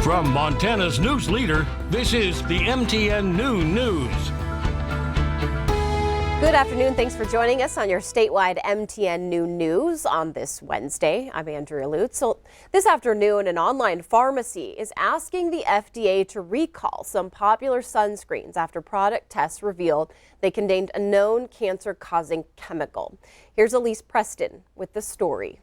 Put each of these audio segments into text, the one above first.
From Montana's news leader, this is the MTN Noon News. Good afternoon. Thanks for joining us on your statewide MTN Noon News on this Wednesday. I'm Andrea Lutz. So this afternoon, an online pharmacy is asking the FDA to recall some popular sunscreens after product tests revealed they contained a known cancer-causing chemical. Here's Elise Preston with the story.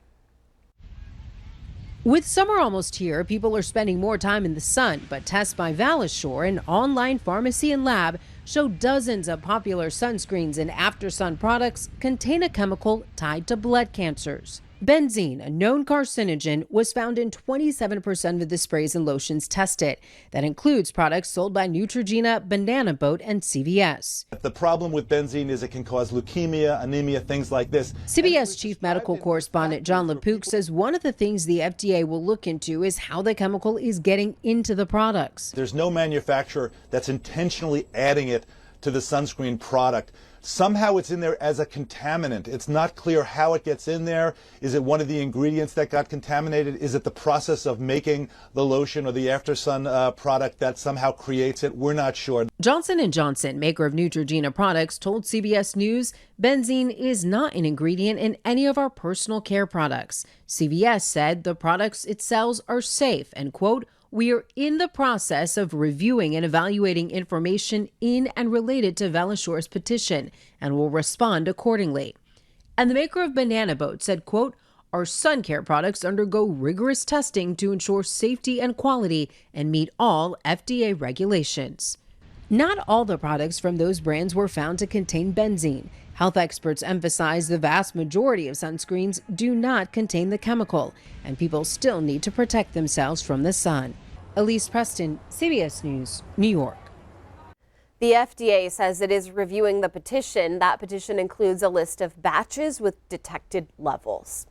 With summer almost here, people are spending more time in the sun, but tests by Valashore, an online pharmacy and lab, show dozens of popular sunscreens and after-sun products contain a chemical tied to blood cancers. Benzene, a known carcinogen, was found in 27% of the sprays and lotions tested. That includes products sold by Neutrogena, Banana Boat, and CVS. The problem with benzene is it can cause leukemia, anemia, things like this. CBS Chief Medical Correspondent John LaPook says one of the things the FDA will look into is how the chemical is getting into the products. There's no manufacturer that's intentionally adding it to the sunscreen product. Somehow it's in there as a contaminant. It's not clear how it gets in there. Is it one of the ingredients that got contaminated? Is it the process of making the lotion or the after-sun product that somehow creates it? We're not sure. Johnson & Johnson, maker of Neutrogena products, told CBS News benzene is not an ingredient in any of our personal care products. CVS said the products it sells are safe and, quote, "We are in the process of reviewing and evaluating information in and related to Valashore's petition and will respond accordingly." And the maker of Banana Boat said, quote, "Our sun care products undergo rigorous testing to ensure safety and quality and meet all FDA regulations." Not all the products from those brands were found to contain benzene. Health experts emphasize the vast majority of sunscreens do not contain the chemical, and people still need to protect themselves from the sun. Elise Preston, CBS News, New York. The FDA says it is reviewing the petition. That petition includes a list of batches with detected levels.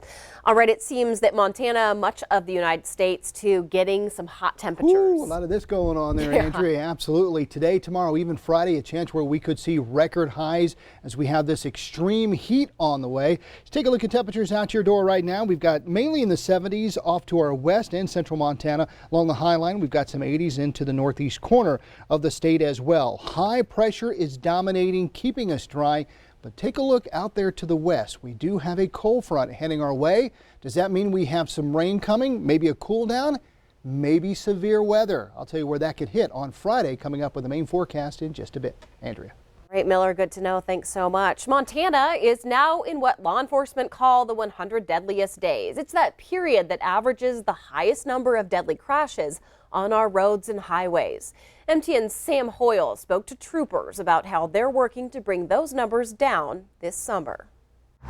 All right, it seems that Montana, much of the United States, too, getting some hot temperatures. Ooh, a lot of this going on there, Andrea. Absolutely. Today, tomorrow, even Friday, a chance where we could see record highs as we have this extreme heat on the way. Let's take a look at temperatures out your door right now. We've got mainly in the 70s off to our west and central Montana. Along the high line, we've got some 80s into the northeast corner of the state as well. High pressure is dominating, keeping us dry. But take a look out there to the west. We do have a cold front heading our way. Does that mean we have some rain coming? Maybe a cool down? Maybe severe weather. I'll tell you where that could hit on Friday, coming up with the main forecast in just a bit. Andrea. All right, Miller, good to know. Thanks so much. Montana is now in what law enforcement call the 100 deadliest days. It's that period that averages the highest number of deadly crashes on our roads and highways. MTN's Sam Hoyle spoke to troopers about how they're working to bring those numbers down this summer.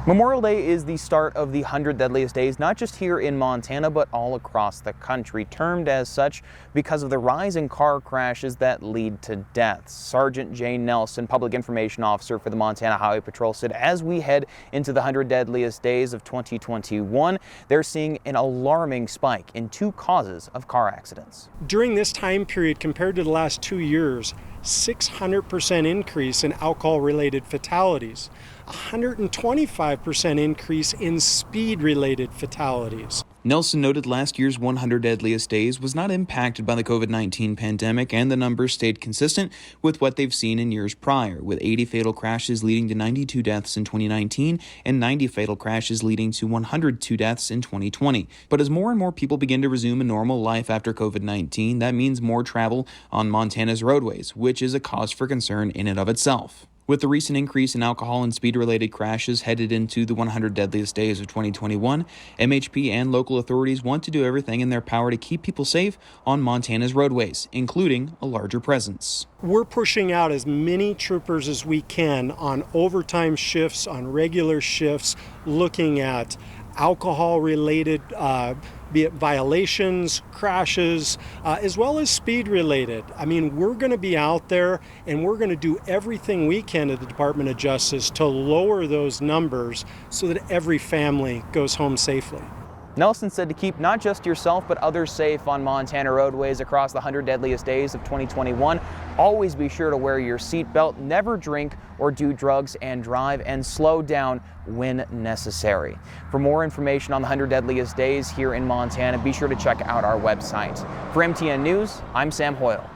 Memorial Day is the start of the 100 deadliest days, not just here in Montana, but all across the country, termed as such because of the rise in car crashes that lead to deaths. Sergeant Jane Nelson, Public Information Officer for the Montana Highway Patrol, said as we head into the 100 deadliest days of 2021, they're seeing an alarming spike in 2 causes of car accidents. During this time period, compared to the last 2 years, 600% increase in alcohol-related fatalities, 125% increase in speed-related fatalities. Nelson noted last year's 100 deadliest days was not impacted by the COVID-19 pandemic, and the numbers stayed consistent with what they've seen in years prior, with 80 fatal crashes leading to 92 deaths in 2019 and 90 fatal crashes leading to 102 deaths in 2020. But as more and more people begin to resume a normal life after COVID-19, that means more travel on Montana's roadways, which is a cause for concern in and of itself. With the recent increase in alcohol and speed-related crashes headed into the 100 deadliest days of 2021, MHP and local authorities want to do everything in their power to keep people safe on Montana's roadways, including a larger presence. We're pushing out as many troopers as we can on overtime shifts, on regular shifts, looking at alcohol-related be it violations, crashes, as well as speed-related. I mean, we're going to be out there and we're going to do everything we can at the Department of Justice to lower those numbers so that every family goes home safely. Nelson said to keep not just yourself but others safe on Montana roadways across the 100 deadliest days of 2021. Always be sure to wear your seatbelt, never drink or do drugs, and drive and slow down when necessary. For more information on the 100 deadliest days here in Montana, be sure to check out our website. For MTN News, I'm Sam Hoyle.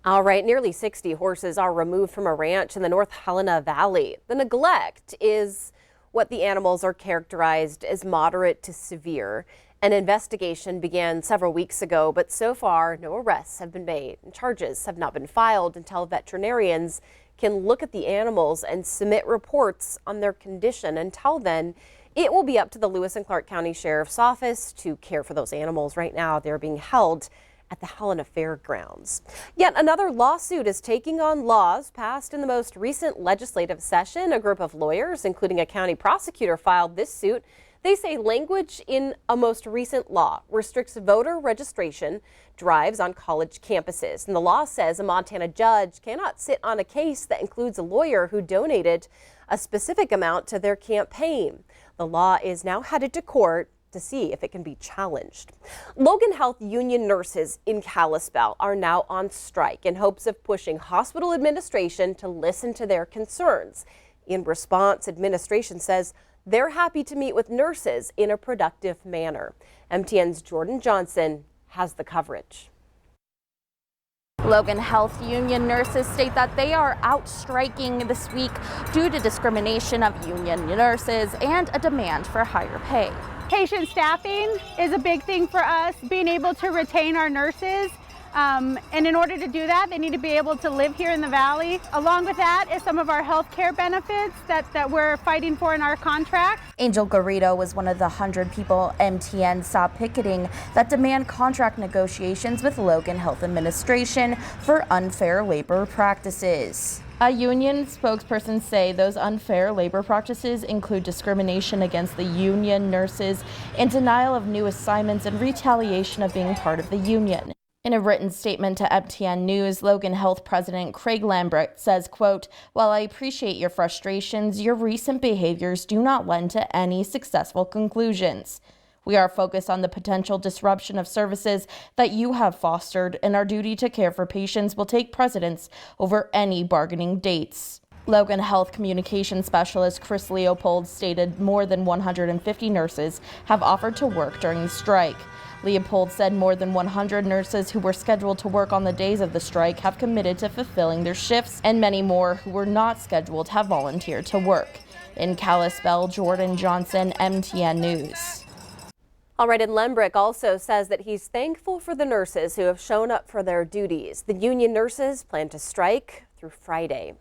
All right, nearly 60 horses are removed from a ranch in the North Helena Valley. The neglect is what the animals are characterized as moderate to severe. An investigation began several weeks ago, but so far no arrests have been made and charges have not been filed until veterinarians can look at the animals and submit reports on their condition. Until then, it will be up to the Lewis and Clark County Sheriff's Office to care for those animals. Right now, they're being held at the Helena Fairgrounds. Yet another lawsuit is taking on laws passed in the most recent legislative session. A group of lawyers, including a county prosecutor, filed this suit. They say language in a most recent law restricts voter registration drives on college campuses. And the law says a Montana judge cannot sit on a case that includes a lawyer who donated a specific amount to their campaign. The law is now headed to court to see if it can be challenged. Logan Health union nurses in Kalispell are now on strike in hopes of pushing hospital administration to listen to their concerns. In response, administration says they're happy to meet with nurses in a productive manner. MTN's Jordan Johnson has the coverage. Logan Health union nurses state that they are out striking this week due to discrimination of union nurses and a demand for higher pay. Patient staffing is a big thing for us, being able to retain our nurses. And in order to do that, they need to be able to live here in the Valley. Along with that is some of our health care benefits that we're fighting for in our contract. Angel Garrido was one of the 100 people MTN saw picketing that demand contract negotiations with Logan Health Administration for unfair labor practices. A union spokesperson say those unfair labor practices include discrimination against the union nurses and denial of new assignments and retaliation of being part of the union. In a written statement to MTN News, Logan Health President Craig Lambert says, quote, "While I appreciate your frustrations, your recent behaviors do not lend to any successful conclusions. We are focused on the potential disruption of services that you have fostered, and our duty to care for patients will take precedence over any bargaining dates." Logan Health Communication Specialist Chris Leopold stated more than 150 nurses have offered to work during the strike. Leopold said more than 100 nurses who were scheduled to work on the days of the strike have committed to fulfilling their shifts, and many more who were not scheduled have volunteered to work. In Kalispell, Jordan Johnson, MTN News. All right, and Lembrick also says that he's thankful for the nurses who have shown up for their duties. The union nurses plan to strike through Friday.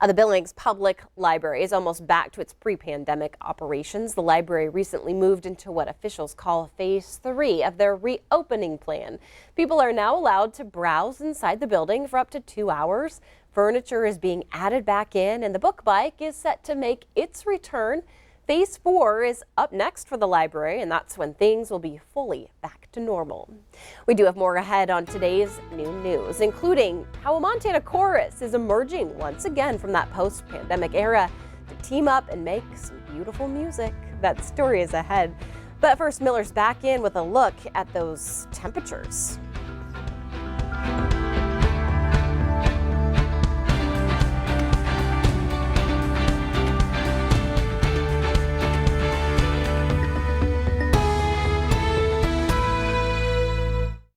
The Billings Public Library is almost back to its pre-pandemic operations. The library recently moved into what officials call Phase 3 of their reopening plan. People are now allowed to browse inside the building for up to 2 hours. Furniture is being added back in, and the book bike is set to make its return. Phase 4 is up next for the library, and that's when things will be fully back to normal. We do have more ahead on today's new news, including how a Montana chorus is emerging once again from that post-pandemic era to team up and make some beautiful music. That story is ahead. But first, Miller's back in with a look at those temperatures.